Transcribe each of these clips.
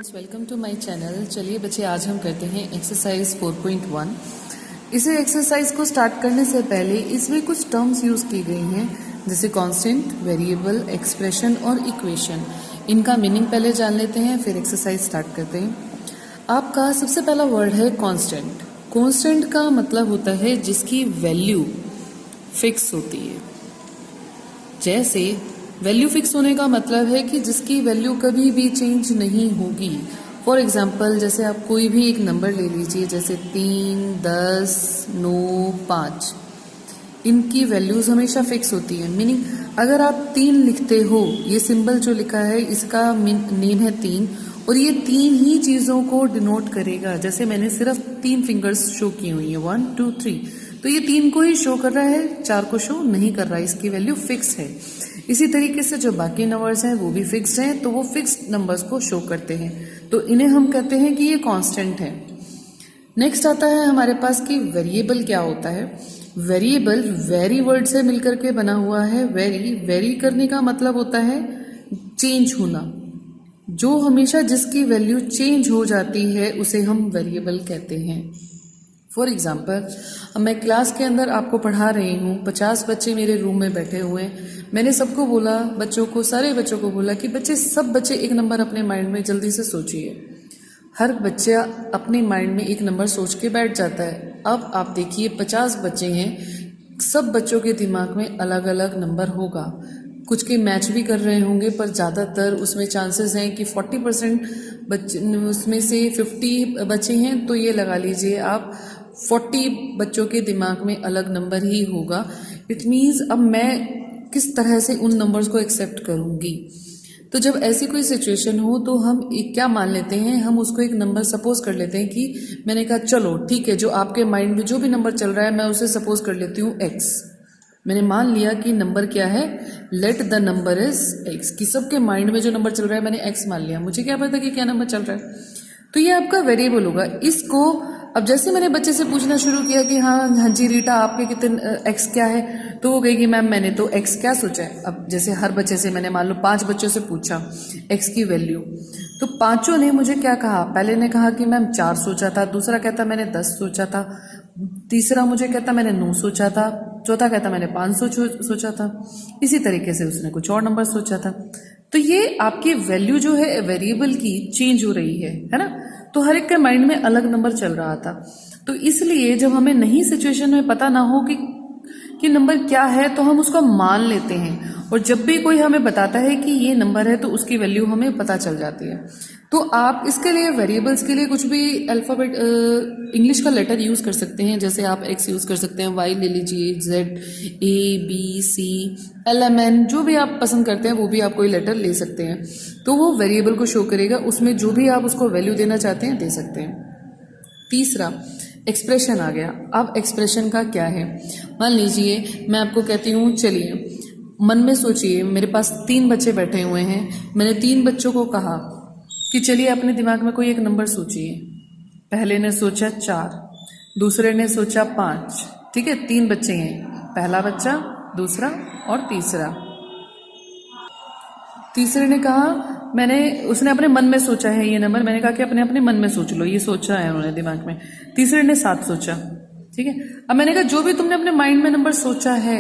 Students, welcome to my channel. चलिए बच्चे, आज हम करते हैं एक्सरसाइज 4.1। इसे एक्सरसाइज को स्टार्ट करने से पहले इसमें कुछ टर्म्स यूज की गई हैं, जैसे कांस्टेंट, वेरिएबल, एक्सप्रेशन और इक्वेशन। इनका मीनिंग पहले जान लेते हैं, फिर एक्सरसाइज स्टार्ट करते हैं। आपका सबसे पहला वर्ड है कांस्टेंट। कांस्टेंट का मतलब होता है जिसकी वैल्यू फिक्स होती है। जैसे वैल्यू फिक्स होने का मतलब है कि जिसकी वैल्यू कभी भी चेंज नहीं होगी। फॉर एग्जाम्पल, जैसे आप कोई भी एक नंबर ले लीजिए, जैसे 3, 10, 9, 5। इनकी वैल्यूज हमेशा फिक्स होती है। मीनिंग, अगर आप 3 लिखते हो, ये सिंबल जो लिखा है इसका नेम है 3, और ये 3 ही चीजों को डिनोट करेगा। जैसे मैंने सिर्फ 3 फिंगर्स शो की हुई है, 1, 2, 3, तो ये 3 को ही शो कर रहा है, 4 को शो नहीं कर रहा है। इसकी वैल्यू फिक्स है। इसी तरीके से जो बाकी नंबर्स हैं वो भी फिक्स्ड हैं, तो वो फिक्स्ड नंबर्स को शो करते हैं, तो इन्हें हम कहते हैं कि ये कांस्टेंट है। नेक्स्ट आता है हमारे पास कि वेरिएबल क्या होता है। वेरिएबल वेरी वर्ड से मिलकर के बना हुआ है। वेरी करने का मतलब होता है चेंज होना। जो हमेशा जिसकी वैल्यू चेंज हो जाती है उसे हम वेरिएबल कहते हैं। फॉर एग्जाम्पल, मैं क्लास के अंदर आपको पढ़ा रही हूँ, 50 बच्चे मेरे रूम में बैठे हुए हैं। मैंने सबको बोला, सारे बच्चों को बोला कि सब बच्चे एक नंबर अपने माइंड में जल्दी से सोचिए। हर बच्चा अपने माइंड में एक नंबर सोच के बैठ जाता है। अब आप देखिए, 50 बच्चे हैं, सब बच्चों के दिमाग में अलग अलग नंबर होगा। कुछ के मैच भी कर रहे होंगे, पर ज़्यादातर उसमें चांसेस हैं कि 40% बच्चे, उसमें से 50 बच्चे हैं, तो ये लगा लीजिए आप 40 बच्चों के दिमाग में अलग नंबर ही होगा। इट मीन्स अब मैं किस तरह से उन नंबर्स को एक्सेप्ट करूंगी। तो जब ऐसी कोई सिचुएशन हो तो हम क्या मान लेते हैं, हम उसको एक नंबर सपोज कर लेते हैं कि मैंने कहा चलो ठीक है, जो आपके माइंड में जो भी नंबर चल रहा है मैं उसे सपोज कर लेती हूँ x। मैंने मान लिया कि नंबर क्या है, let the number is x, कि सबके माइंड में जो नंबर चल रहा है मैंने x मान लिया। मुझे क्या पता कि क्या नंबर चल रहा है, तो ये आपका वेरिएबल होगा। इसको अब जैसे मैंने बच्चे से पूछना शुरू किया कि हाँ जी रीटा, आपके कितने एक्स क्या है, तो वो कहेगी मैम मैंने तो एक्स क्या सोचा है। अब जैसे हर बच्चे से मैंने मान लो 5 बच्चों से पूछा एक्स की वैल्यू, तो 5 ने मुझे क्या कहा। पहले ने कहा कि मैम 4 सोचा था, दूसरा कहता मैंने 10 सोचा था, तीसरा मुझे कहता मैंने 9 सोचा था, चौथा कहता मैंने 500 सोचा था। इसी तरीके से उसने कुछ और नंबर सोचा था। तो ये आपकी वैल्यू जो है वेरिएबल की चेंज हो रही है ना। तो हर एक के माइंड में अलग नंबर चल रहा था। तो इसलिए जब हमें नई सिचुएशन में पता ना हो कि नंबर क्या है, तो हम उसको मान लेते हैं, और जब भी कोई हमें बताता है कि ये नंबर है तो उसकी वैल्यू हमें पता चल जाती है। तो आप इसके लिए वेरिएबल्स के लिए कुछ भी अल्फाबेट इंग्लिश का लेटर यूज कर सकते हैं। जैसे आप एक्स यूज कर सकते हैं, वाई ले लीजिए, जेड, ए, बी, सी, एल, एम, एन, जो भी आप पसंद करते हैं वो भी आप कोई लेटर ले सकते हैं। तो वो वेरिएबल को शो करेगा, उसमें जो भी आप उसको वैल्यू देना चाहते हैं दे सकते हैं। तीसरा एक्सप्रेशन आ गया। अब एक्सप्रेशन का क्या है, मान लीजिए मैं आपको कहती हूँ चलिए मन में सोचिए, मेरे पास 3 बच्चे बैठे हुए हैं। मैंने 3 बच्चों को कहा कि चलिए अपने दिमाग में कोई एक नंबर सोचिए। पहले ने सोचा 4, दूसरे ने सोचा 5। ठीक है, 3 बच्चे हैं, पहला बच्चा, दूसरा और तीसरा। तीसरे ने कहा, उसने अपने मन में सोचा है ये नंबर। मैंने कहा कि अपने अपने मन में सोच लो, ये सोचा है उन्होंने दिमाग में। तीसरे ने 7 सोचा। ठीक है, अब मैंने कहा जो भी तुमने अपने माइंड में नंबर सोचा है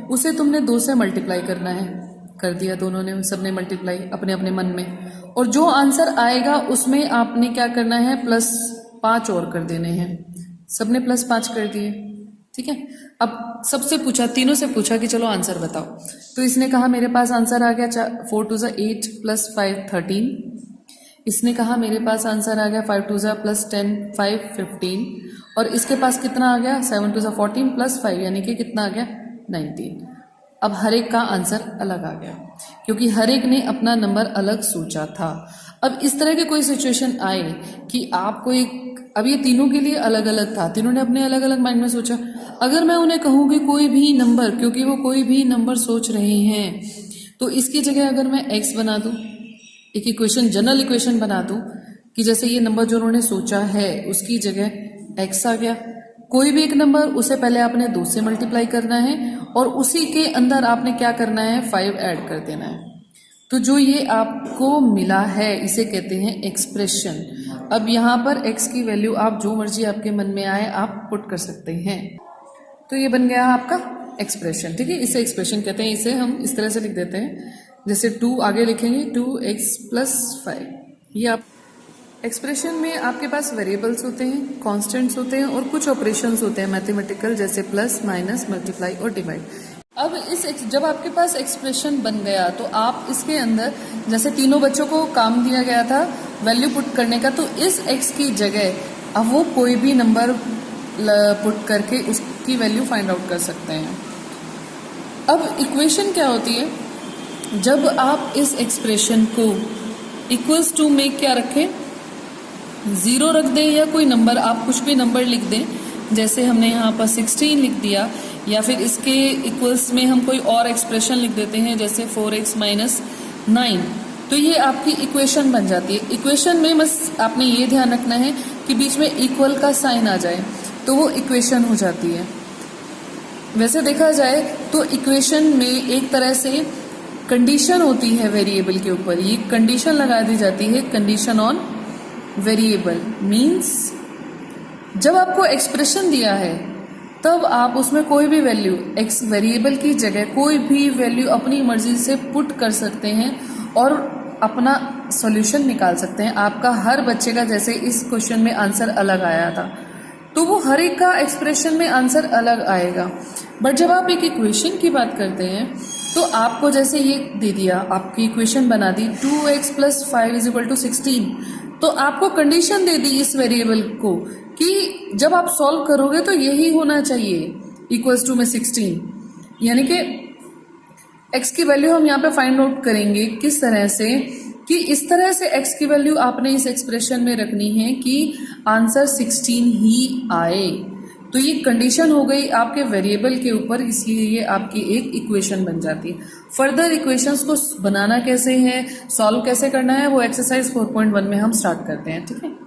उसे तुमने 2 से मल्टीप्लाई करना है। कर दिया दोनों ने, सबने मल्टीप्लाई अपने अपने मन में, और जो आंसर आएगा उसमें आपने क्या करना है, +5 और कर देने हैं। सबने +5 कर दिए। ठीक है, अब सबसे पूछा, तीनों से पूछा कि चलो आंसर बताओ। तो इसने कहा मेरे पास आंसर आ गया 4 2 8 +5 13। इसने कहा मेरे पास आंसर आ गया 5 2 +10 5 15। और इसके पास कितना आ गया, 7 2 14 +5, यानी कि कितना आ गया 19। अब हर एक का आंसर अलग आ गया, क्योंकि हर एक ने अपना नंबर अलग सोचा था। अब इस तरह की कोई सिचुएशन आए कि आपको अब ये तीनों के लिए अलग अलग था, तीनों ने अपने अलग अलग माइंड में सोचा। अगर मैं उन्हें कहूँ कि कोई भी नंबर, क्योंकि वो कोई भी नंबर सोच रहे हैं, तो इसकी जगह अगर मैं एक्स बना दूं, एक इक्वेशन, जनरल इक्वेशन बना दूं कि जैसे ये नंबर जो उन्होंने सोचा है उसकी जगह एक्स आ गया। कोई भी एक नंबर, उसे पहले आपने 2 से मल्टीप्लाई करना है, और उसी के अंदर आपने क्या करना है, 5 ऐड कर देना है। तो जो ये आपको मिला है इसे कहते हैं एक्सप्रेशन। अब यहाँ पर x की वैल्यू आप जो मर्जी आपके मन में आए आप पुट कर सकते हैं। तो ये बन गया आपका एक्सप्रेशन, ठीक है। इसे एक्सप्रेशन कहते हैं। इसे हम इस तरह से लिख देते हैं, जैसे 2 आगे लिखेंगे 2x + 5। ये आप एक्सप्रेशन में आपके पास वेरिएबल्स होते हैं, कांस्टेंट्स होते हैं और कुछ ऑपरेशंस होते हैं मैथमेटिकल, जैसे प्लस, माइनस, मल्टीप्लाई और डिवाइड। अब जब आपके पास एक्सप्रेशन बन गया तो आप इसके अंदर, जैसे तीनों बच्चों को काम दिया गया था वैल्यू पुट करने का, तो इस x की जगह अब वो कोई भी नंबर पुट करके उसकी वैल्यू फाइंड आउट कर सकते हैं। अब इक्वेशन क्या होती है? जब आप इस एक्सप्रेशन को इक्वल्स टू में क्या रखें, 0 रख दें या कोई नंबर, आप कुछ भी नंबर लिख दें, जैसे हमने यहाँ पर 16 लिख दिया, या फिर इसके इक्वल्स में हम कोई और एक्सप्रेशन लिख देते हैं, जैसे 4x - 9। तो ये आपकी इक्वेशन बन जाती है। इक्वेशन में बस आपने ये ध्यान रखना है कि बीच में इक्वल का साइन आ जाए तो वो इक्वेशन हो जाती है। वैसे देखा जाए तो इक्वेशन में एक तरह से कंडीशन होती है वेरिएबल के ऊपर, ये कंडीशन लगा दी जाती है, कंडीशन ऑन वेरिएबल। मीन्स जब आपको एक्सप्रेशन दिया है तब आप उसमें कोई भी वैल्यू, एक्स वेरिएबल की जगह कोई भी वैल्यू अपनी मर्जी से पुट कर सकते हैं और अपना सॉल्यूशन निकाल सकते हैं। आपका हर बच्चे का, जैसे इस क्वेश्चन में आंसर अलग आया था, तो वो हर एक का एक्सप्रेशन में आंसर अलग आएगा। बट जब आप एक इक्वेशन की बात करते हैं तो आपको जैसे ये दे दिया, आपकी इक्वेशन बना दी 2x + 5 = 16, तो आपको कंडीशन दे दी इस वेरिएबल को कि जब आप सॉल्व करोगे तो यही होना चाहिए, इक्वल्स टू में 16। यानी कि x की वैल्यू हम यहाँ पे फाइंड आउट करेंगे किस तरह से, कि इस तरह से x की वैल्यू आपने इस एक्सप्रेशन में रखनी है कि आंसर 16 ही आए। तो ये कंडीशन हो गई आपके वेरिएबल के ऊपर, इसलिए ये आपकी एक इक्वेशन बन जाती है। फर्दर इक्वेशंस को बनाना कैसे है, सॉल्व कैसे करना है, वो एक्सरसाइज 4.1 में हम स्टार्ट करते हैं, ठीक है।